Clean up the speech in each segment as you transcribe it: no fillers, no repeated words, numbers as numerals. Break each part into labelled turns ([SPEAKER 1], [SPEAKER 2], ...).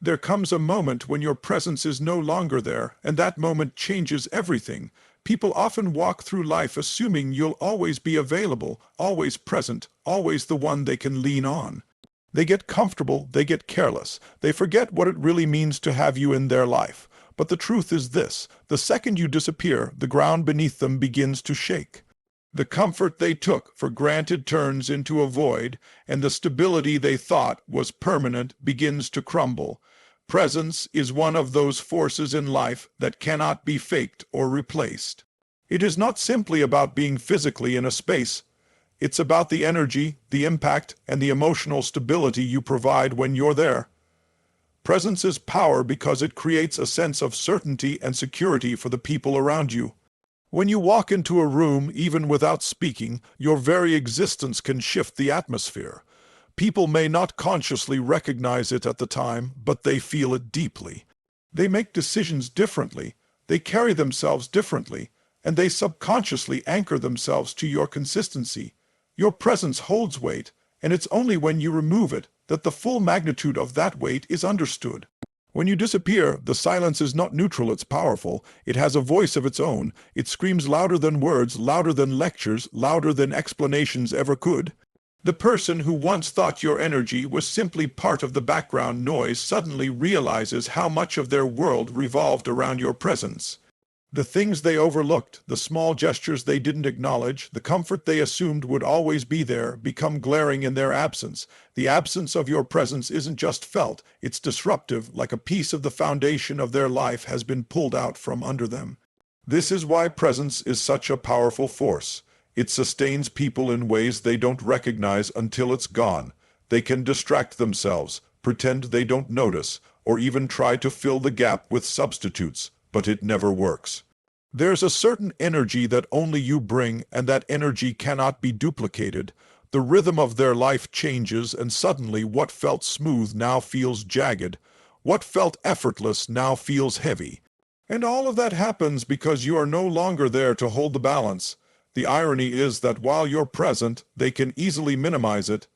[SPEAKER 1] There comes a moment when your presence is no longer there, and that moment changes everything. People often walk through life assuming you'll always be available, always present, always the one they can lean on. They get comfortable, they get careless, they forget what it really means to have you in their life. But the truth is this: the second you disappear, the ground beneath them begins to shake. The comfort they took for granted turns into a void, and the stability they thought was permanent begins to crumble. Presence is one of those forces in life that cannot be faked or replaced. It is not simply about being physically in a space. It's about the energy, the impact, and the emotional stability you provide when you're there. Presence is power because it creates a sense of certainty and security for the people around you. When you walk into a room, even without speaking, your very existence can shift the atmosphere. People may not consciously recognize it at the time, but they feel it deeply. They make decisions differently, they carry themselves differently, and they subconsciously anchor themselves to your consistency. Your presence holds weight, and it's only when you remove it that the full magnitude of that weight is understood. When you disappear, the silence is not neutral, it's powerful. It has a voice of its own. It screams louder than words, louder than lectures, louder than explanations ever could. The person who once thought your energy was simply part of the background noise suddenly realizes how much of their world revolved around your presence. The things they overlooked, the small gestures they didn't acknowledge, the comfort they assumed would always be there, become glaring in their absence. The absence of your presence isn't just felt, it's disruptive, like a piece of the foundation of their life has been pulled out from under them. This is why presence is such a powerful force. It sustains people in ways they don't recognize until it's gone. They can distract themselves, pretend they don't notice, or even try to fill the gap with substitutes, but it never works. There's a certain energy that only you bring, and that energy cannot be duplicated. The rhythm of their life changes, and suddenly what felt smooth now feels jagged. What felt effortless now feels heavy. And all of that happens because you are no longer there to hold the balance. The irony is that while you're present, they can easily minimize it.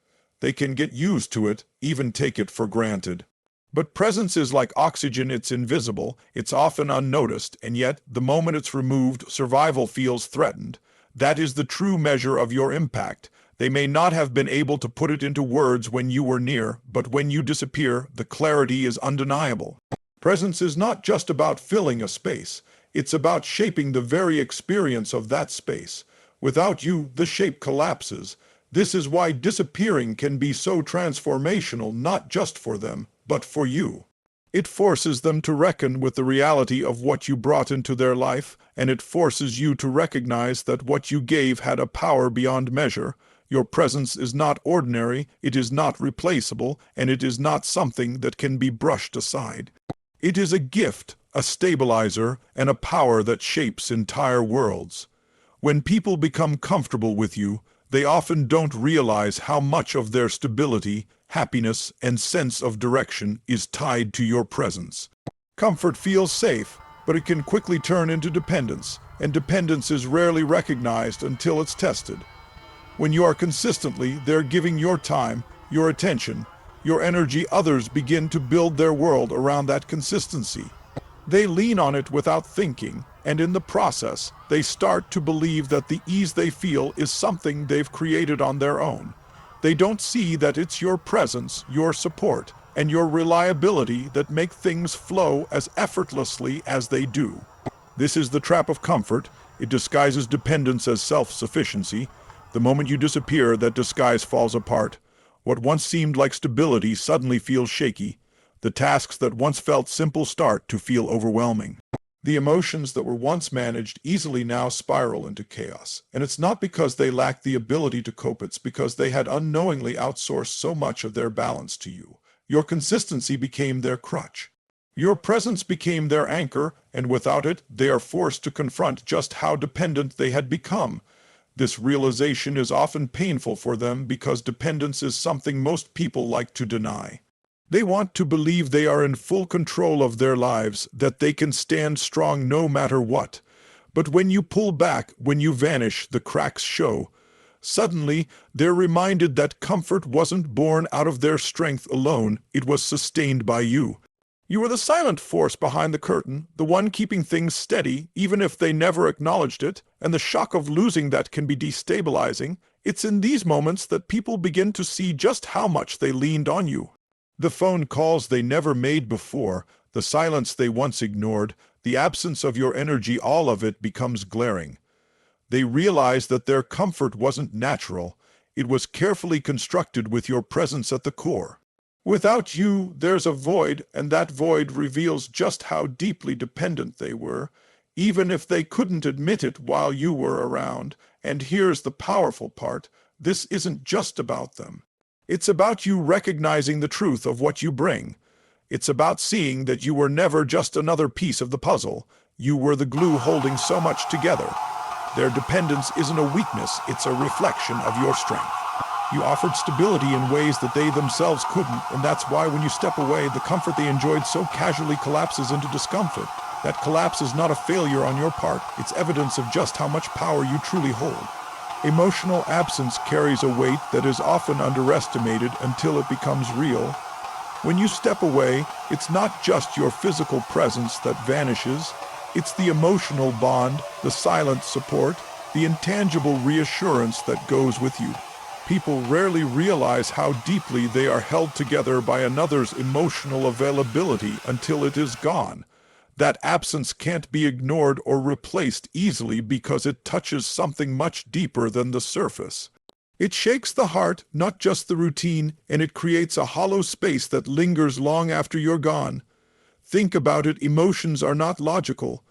[SPEAKER 1] They can get used to it, even take it for granted. But presence is like oxygen, it's invisible, it's often unnoticed, and yet, the moment it's removed, survival feels threatened. That is the true measure of your impact. They may not have been able to put it into words when you were near, but when you disappear, the clarity is undeniable. Presence is not just about filling a space, it's about shaping the very experience of that space. Without you, the shape collapses. This is why disappearing can be so transformational, not just for them, but for you. It forces them to reckon with the reality of what you brought into their life, and it forces you to recognize that what you gave had a power beyond measure. Your presence is not ordinary, it is not replaceable, and it is not something that can be brushed aside. It is a gift, a stabilizer, and a power that shapes entire worlds. When people become comfortable with you, they often don't realize how much of their stability, happiness, and sense of direction is tied to your presence. Comfort feels safe, but it can quickly turn into dependence, and dependence is rarely recognized until it's tested. When you are consistently there giving your time, your attention, your energy, others begin to build their world around that consistency. They lean on it without thinking, and in the process, they start to believe that the ease they feel is something they've created on their own. They don't see that it's your presence, your support, and your reliability that make things flow as effortlessly as they do. This is the trap of comfort. It disguises dependence as self-sufficiency. The moment you disappear, that disguise falls apart. What once seemed like stability suddenly feels shaky. The tasks that once felt simple start to feel overwhelming. The emotions that were once managed easily now spiral into chaos. And it's not because they lack the ability to cope, it's because they had unknowingly outsourced so much of their balance to you. Your consistency became their crutch. Your presence became their anchor, and without it, they are forced to confront just how dependent they had become. This realization is often painful for them because dependence is something most people like to deny. They want to believe they are in full control of their lives, that they can stand strong no matter what. But when you pull back, when you vanish, the cracks show. Suddenly, they're reminded that comfort wasn't born out of their strength alone, it was sustained by you. You were the silent force behind the curtain, the one keeping things steady, even if they never acknowledged it, and the shock of losing that can be destabilizing. It's in these moments that people begin to see just how much they leaned on you. The phone calls they never made before, the silence they once ignored, the absence of your energy, all of it becomes glaring. They realize that their comfort wasn't natural. It was carefully constructed with your presence at the core. Without you, there's a void, and that void reveals just how deeply dependent they were, even if they couldn't admit it while you were around. And here's the powerful part: this isn't just about them. It's about you recognizing the truth of what you bring. It's about seeing that you were never just another piece of the puzzle. You were the glue holding so much together. Their dependence isn't a weakness, it's a reflection of your strength. You offered stability in ways that they themselves couldn't, and that's why when you step away, the comfort they enjoyed so casually collapses into discomfort. That collapse is not a failure on your part, it's evidence of just how much power you truly hold. Emotional absence carries a weight that is often underestimated until it becomes real. When you step away, it's not just your physical presence that vanishes, it's the emotional bond, the silent support, the intangible reassurance that goes with you. People rarely realize how deeply they are held together by another's emotional availability until it is gone. That absence can't be ignored or replaced easily because it touches something much deeper than the surface. It shakes the heart, not just the routine, and it creates a hollow space that lingers long after you're gone. Think about it, emotions are not logical.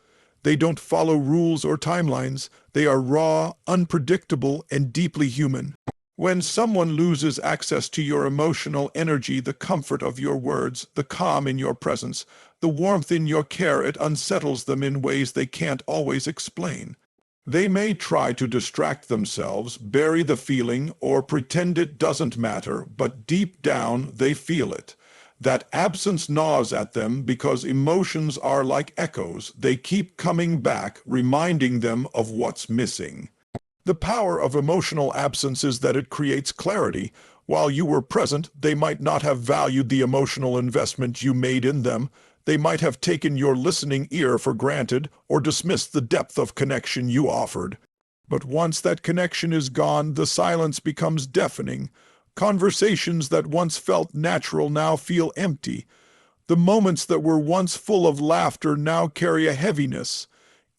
[SPEAKER 1] They don't follow rules or timelines. They are raw, unpredictable, and deeply human. When someone loses access to your emotional energy, the comfort of your words, the calm in your presence, the warmth in your care, it unsettles them in ways they can't always explain. They may try to distract themselves, bury the feeling, or pretend it doesn't matter, but deep down they feel it. That absence gnaws at them because emotions are like echoes. They keep coming back, reminding them of what's missing. The power of emotional absence is that it creates clarity. While you were present, they might not have valued the emotional investment you made in them. They might have taken your listening ear for granted or dismissed the depth of connection you offered. But once that connection is gone, the silence becomes deafening. Conversations that once felt natural now feel empty. The moments that were once full of laughter now carry a heaviness.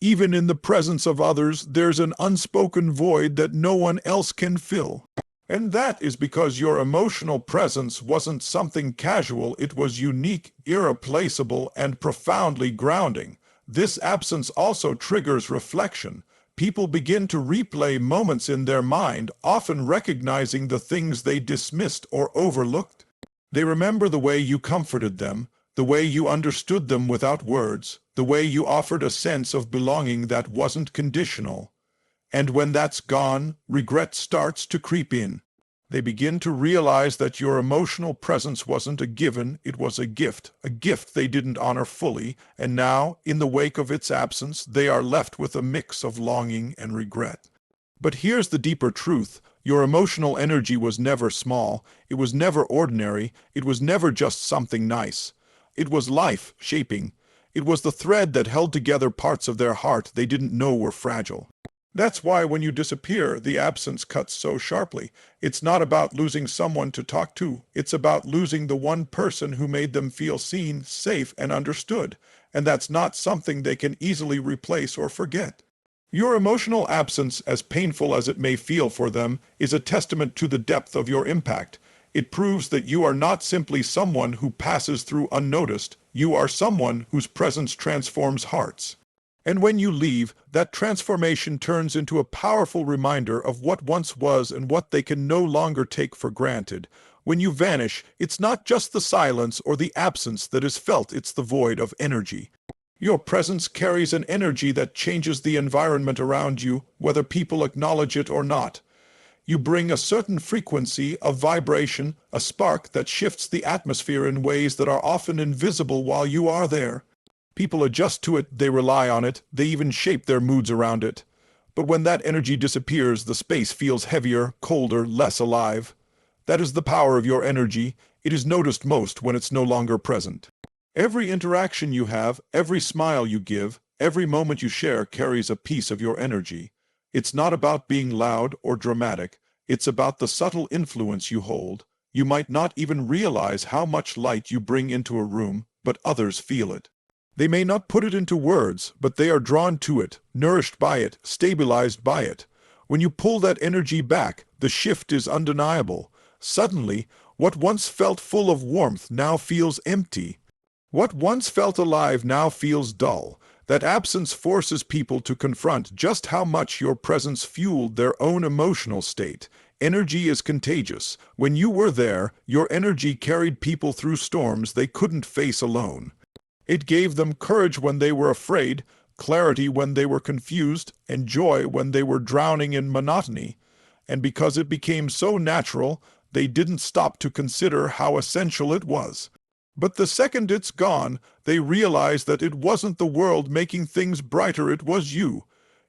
[SPEAKER 1] Even in the presence of others, there's an unspoken void that no one else can fill. And that is because your emotional presence wasn't something casual, it was unique, irreplaceable, and profoundly grounding. This absence also triggers reflection. People begin to replay moments in their mind, often recognizing the things they dismissed or overlooked. They remember the way you comforted them, the way you understood them without words, the way you offered a sense of belonging that wasn't conditional. And when that's gone, regret starts to creep in. They begin to realize that your emotional presence wasn't a given, it was a gift they didn't honor fully, and now, in the wake of its absence, they are left with a mix of longing and regret. But here's the deeper truth. Your emotional energy was never small, it was never ordinary, it was never just something nice. It was life shaping. It was the thread that held together parts of their heart they didn't know were fragile. That's why when you disappear, the absence cuts so sharply. It's not about losing someone to talk to. It's about losing the one person who made them feel seen, safe, and understood. And that's not something they can easily replace or forget. Your emotional absence, as painful as it may feel for them, is a testament to the depth of your impact. It proves that you are not simply someone who passes through unnoticed. You are someone whose presence transforms hearts. And when you leave, that transformation turns into a powerful reminder of what once was and what they can no longer take for granted. When you vanish, it's not just the silence or the absence that is felt, it's the void of energy. Your presence carries an energy that changes the environment around you, whether people acknowledge it or not. You bring a certain frequency, a vibration, a spark that shifts the atmosphere in ways that are often invisible while you are there. People adjust to it, they rely on it, they even shape their moods around it. But when that energy disappears, the space feels heavier, colder, less alive. That is the power of your energy. It is noticed most when it's no longer present. Every interaction you have, every smile you give, every moment you share carries a piece of your energy. It's not about being loud or dramatic. It's about the subtle influence you hold. You might not even realize how much light you bring into a room, but others feel it. They may not put it into words, but they are drawn to it, nourished by it, stabilized by it. When you pull that energy back, the shift is undeniable. Suddenly, what once felt full of warmth now feels empty. What once felt alive now feels dull. That absence forces people to confront just how much your presence fueled their own emotional state. Energy is contagious. When you were there, your energy carried people through storms they couldn't face alone. It gave them courage when they were afraid, clarity when they were confused, and joy when they were drowning in monotony. And because it became so natural, they didn't stop to consider how essential it was. But the second it's gone, they realize that it wasn't the world making things brighter, it was you.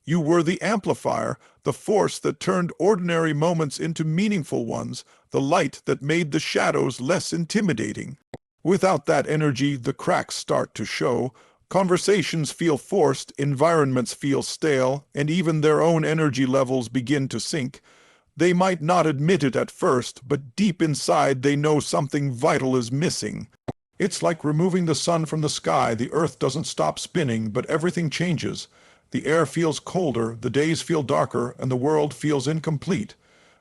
[SPEAKER 1] You were the amplifier, the force that turned ordinary moments into meaningful ones, the light that made the shadows less intimidating. Without that energy, the cracks start to show. Conversations feel forced, environments feel stale, and even their own energy levels begin to sink. They might not admit it at first, but deep inside they know something vital is missing. It's like removing the sun from the sky. The earth doesn't stop spinning, but everything changes. The air feels colder, the days feel darker, and the world feels incomplete.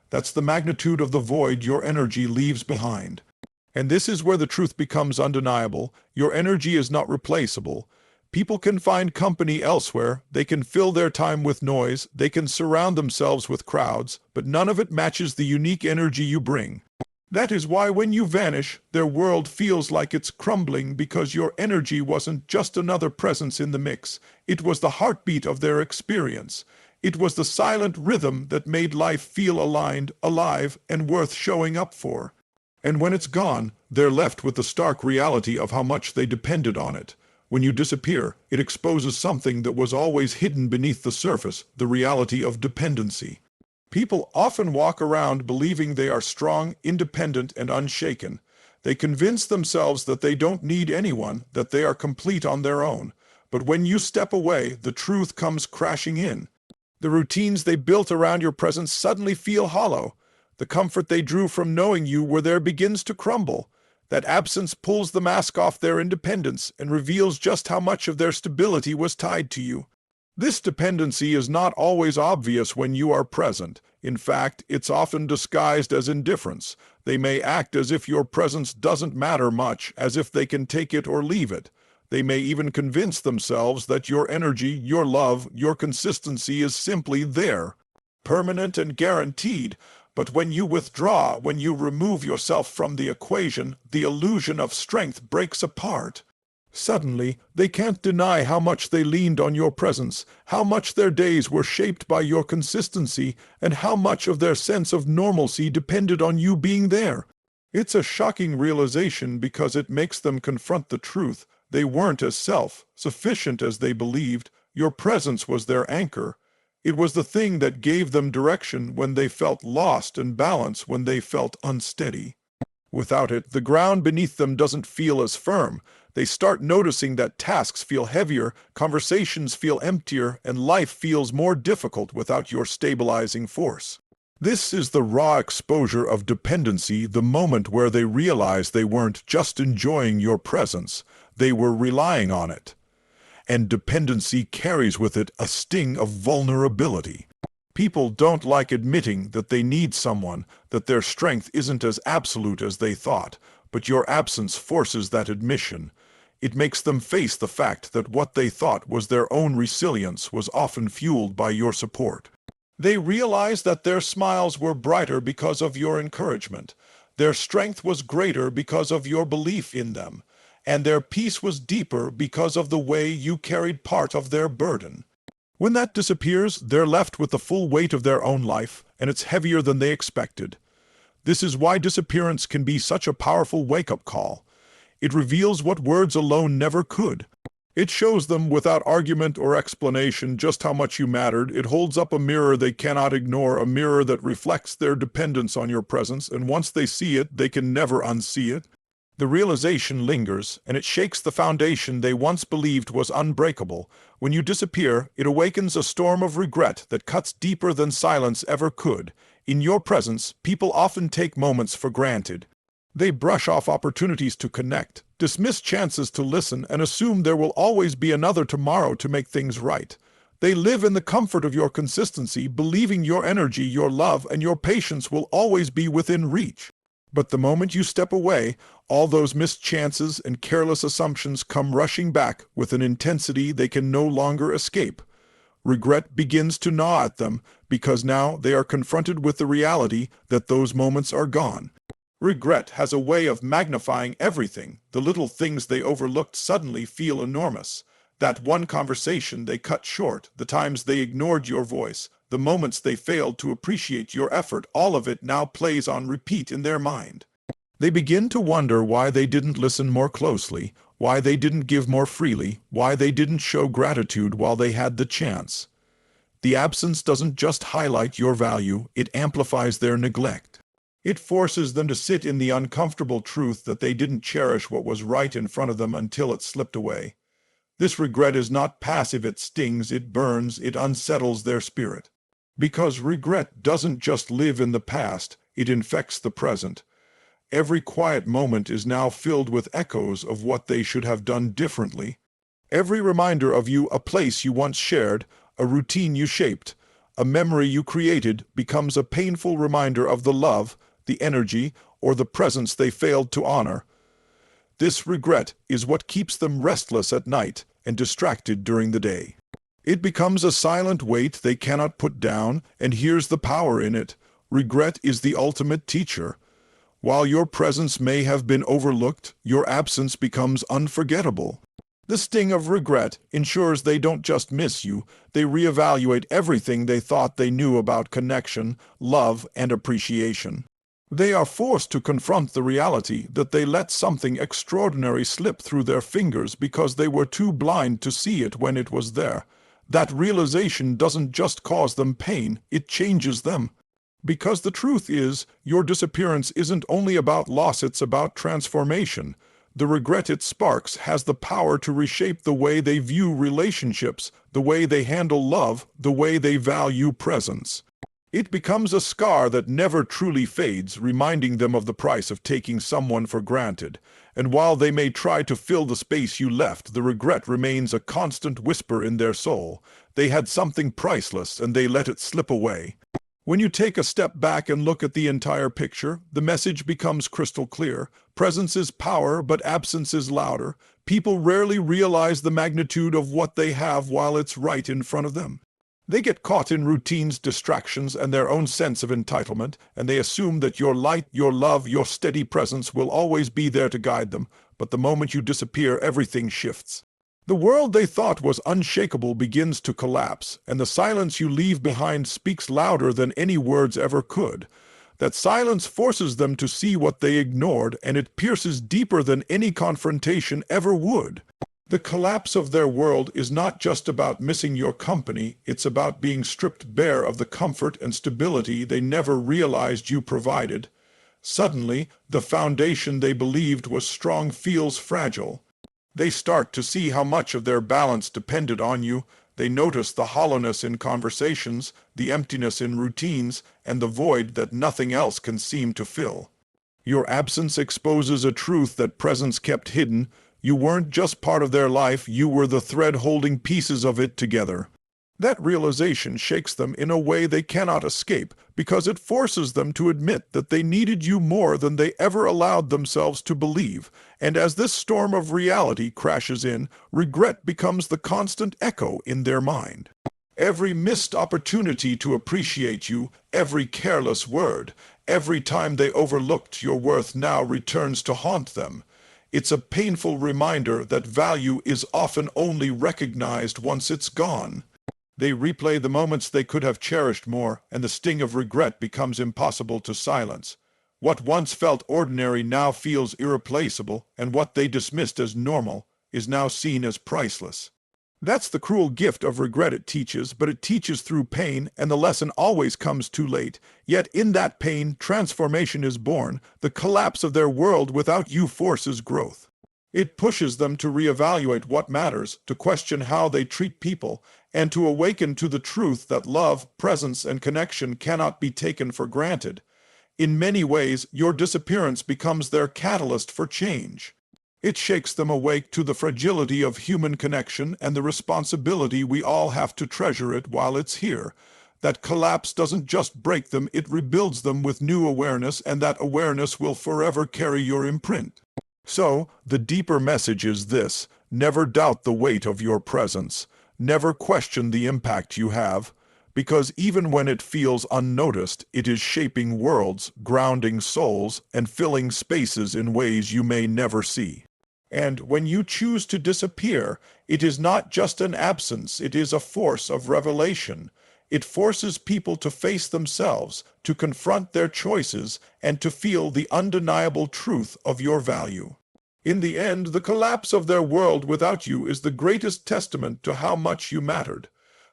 [SPEAKER 1] That's the magnitude of the void your energy leaves behind. And this is where the truth becomes undeniable. Your energy is not replaceable. People can find company elsewhere, they can fill their time with noise, they can surround themselves with crowds, but none of it matches the unique energy you bring. That is why when you vanish, their world feels like it's crumbling, because your energy wasn't just another presence in the mix. It was the heartbeat of their experience. It was the silent rhythm that made life feel aligned, alive, and worth showing up for. And when it's gone, they're left with the stark reality of how much they depended on it. When you disappear, it exposes something that was always hidden beneath the surface, the reality of dependency. People often walk around believing they are strong, independent, and unshaken. They convince themselves that they don't need anyone, that they are complete on their own. But when you step away, the truth comes crashing in. The routines they built around your presence suddenly feel hollow. The comfort they drew from knowing you were there begins to crumble. That absence pulls the mask off their independence and reveals just how much of their stability was tied to you. This dependency is not always obvious when you are present. In fact, it's often disguised as indifference. They may act as if your presence doesn't matter much, as if they can take it or leave it. They may even convince themselves that your energy, your love, your consistency is simply there, permanent and guaranteed. But when you withdraw, when you remove yourself from the equation, the illusion of strength breaks apart. Suddenly, they can't deny how much they leaned on your presence, how much their days were shaped by your consistency, and how much of their sense of normalcy depended on you being there. It's a shocking realization because it makes them confront the truth. They weren't as self-sufficient as they believed. Your presence was their anchor. It was the thing that gave them direction when they felt lost and balance when they felt unsteady. Without it, the ground beneath them doesn't feel as firm. They start noticing that tasks feel heavier, conversations feel emptier, and life feels more difficult without your stabilizing force. This is the raw exposure of dependency, the moment where they realize they weren't just enjoying your presence, they were relying on it. And dependency carries with it a sting of vulnerability. People don't like admitting that they need someone, that their strength isn't as absolute as they thought, but your absence forces that admission. It makes them face the fact that what they thought was their own resilience was often fueled by your support. They realize that their smiles were brighter because of your encouragement, their strength was greater because of your belief in them, and their peace was deeper because of the way you carried part of their burden. When that disappears, they're left with the full weight of their own life, and it's heavier than they expected. This is why disappearance can be such a powerful wake-up call. It reveals what words alone never could. It shows them without argument or explanation just how much you mattered. It holds up a mirror they cannot ignore, a mirror that reflects their dependence on your presence, and once they see it, they can never unsee it. The realization lingers, and it shakes the foundation they once believed was unbreakable. When you disappear, it awakens a storm of regret that cuts deeper than silence ever could. In your presence, people often take moments for granted. They brush off opportunities to connect, dismiss chances to listen, and assume there will always be another tomorrow to make things right. They live in the comfort of your consistency, believing your energy, your love, and your patience will always be within reach. But the moment you step away, all those missed chances and careless assumptions come rushing back with an intensity they can no longer escape. Regret begins to gnaw at them because now they are confronted with the reality that those moments are gone. Regret has a way of magnifying everything. The little things they overlooked suddenly feel enormous. That one conversation they cut short, the times they ignored your voice, the moments they failed to appreciate your effort, all of it now plays on repeat in their mind. They begin to wonder why they didn't listen more closely, why they didn't give more freely, why they didn't show gratitude while they had the chance. The absence doesn't just highlight your value, it amplifies their neglect. It forces them to sit in the uncomfortable truth that they didn't cherish what was right in front of them until it slipped away. This regret is not passive, it stings, it burns, it unsettles their spirit. Because regret doesn't just live in the past, it infects the present. Every quiet moment is now filled with echoes of what they should have done differently. Every reminder of you, a place you once shared, a routine you shaped, a memory you created, becomes a painful reminder of the love, the energy, or the presence they failed to honor. This regret is what keeps them restless at night and distracted during the day. It becomes a silent weight they cannot put down, and here's the power in it. Regret is the ultimate teacher. While your presence may have been overlooked, your absence becomes unforgettable. The sting of regret ensures they don't just miss you, they reevaluate everything they thought they knew about connection, love, and appreciation. They are forced to confront the reality that they let something extraordinary slip through their fingers because they were too blind to see it when it was there. That realization doesn't just cause them pain, it changes them. Because the truth is, your disappearance isn't only about loss, it's about transformation. The regret it sparks has the power to reshape the way they view relationships, the way they handle love, the way they value presence. It becomes a scar that never truly fades, reminding them of the price of taking someone for granted. And while they may try to fill the space you left, the regret remains a constant whisper in their soul. They had something priceless, and they let it slip away. When you take a step back and look at the entire picture, the message becomes crystal clear. Presence is power, but absence is louder. People rarely realize the magnitude of what they have while it's right in front of them. They get caught in routines, distractions, and their own sense of entitlement, and they assume that your light, your love, your steady presence will always be there to guide them. But the moment you disappear, everything shifts. The world they thought was unshakable begins to collapse, and the silence you leave behind speaks louder than any words ever could. That silence forces them to see what they ignored, and it pierces deeper than any confrontation ever would. The collapse of their world is not just about missing your company, it's about being stripped bare of the comfort and stability they never realized you provided. Suddenly, the foundation they believed was strong feels fragile. They start to see how much of their balance depended on you. They notice the hollowness in conversations, the emptiness in routines, and the void that nothing else can seem to fill. Your absence exposes a truth that presence kept hidden. You weren't just part of their life, you were the thread holding pieces of it together. That realization shakes them in a way they cannot escape, because it forces them to admit that they needed you more than they ever allowed themselves to believe. And as this storm of reality crashes in, regret becomes the constant echo in their mind. Every missed opportunity to appreciate you, every careless word, every time they overlooked your worth now returns to haunt them. It's a painful reminder that value is often only recognized once it's gone. They replay the moments they could have cherished more, and the sting of regret becomes impossible to silence. What once felt ordinary now feels irreplaceable, and what they dismissed as normal is now seen as priceless. That's the cruel gift of regret it teaches, but it teaches through pain, and the lesson always comes too late. Yet in that pain, transformation is born. The collapse of their world without you forces growth. It pushes them to reevaluate what matters, to question how they treat people, and to awaken to the truth that love, presence, and connection cannot be taken for granted. In many ways, your disappearance becomes their catalyst for change. It shakes them awake to the fragility of human connection and the responsibility we all have to treasure it while it's here. That collapse doesn't just break them, it rebuilds them with new awareness, and that awareness will forever carry your imprint. So, the deeper message is this: never doubt the weight of your presence. Never question the impact you have, because even when it feels unnoticed, it is shaping worlds, grounding souls, and filling spaces in ways you may never see. And when you choose to disappear, it is not just an absence, it is a force of revelation. It forces people to face themselves, to confront their choices, and to feel the undeniable truth of your value. In the end, the collapse of their world without you is the greatest testament to how much you mattered.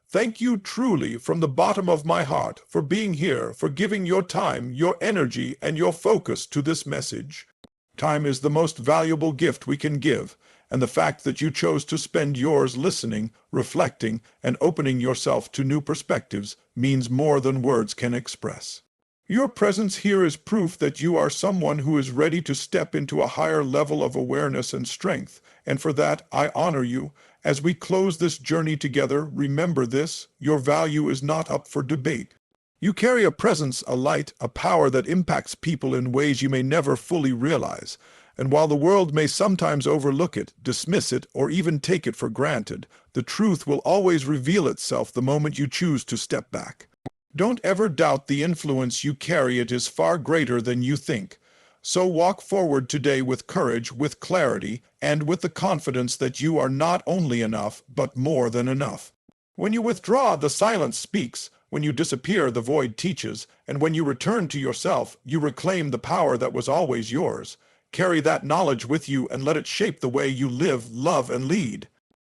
[SPEAKER 1] Thank you truly from the bottom of my heart for being here, for giving your time, your energy, and your focus to this message. Time is the most valuable gift we can give, and the fact that you chose to spend yours listening, reflecting, and opening yourself to new perspectives means more than words can express. Your presence here is proof that you are someone who is ready to step into a higher level of awareness and strength, and for that I honor you. As we close this journey together, remember this: your value is not up for debate. You carry a presence, a light, a power that impacts people in ways you may never fully realize. And while the world may sometimes overlook it, dismiss it, or even take it for granted, the truth will always reveal itself the moment you choose to step back. Don't ever doubt the influence you carry. It is far greater than you think. So walk forward today with courage, with clarity, and with the confidence that you are not only enough, but more than enough. When you withdraw, the silence speaks. When you disappear, the void teaches. And when you return to yourself, you reclaim the power that was always yours. Carry that knowledge with you and let it shape the way you live, love, and lead.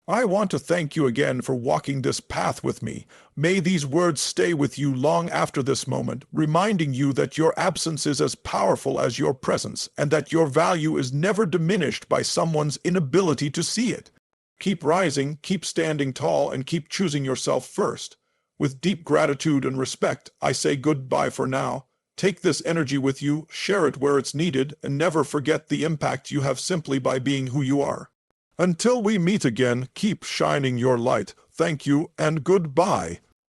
[SPEAKER 1] I want to thank you again for walking this path with me. May these words stay with you long after this moment, reminding you that your absence is as powerful as your presence, and that your value is never diminished by someone's inability to see it. Keep rising, keep standing tall, and keep choosing yourself first. With deep gratitude and respect, I say goodbye for now. Take this energy with you, share it where it's needed, and never forget the impact you have simply by being who you are. Until we meet again, keep shining your light. Thank you and goodbye.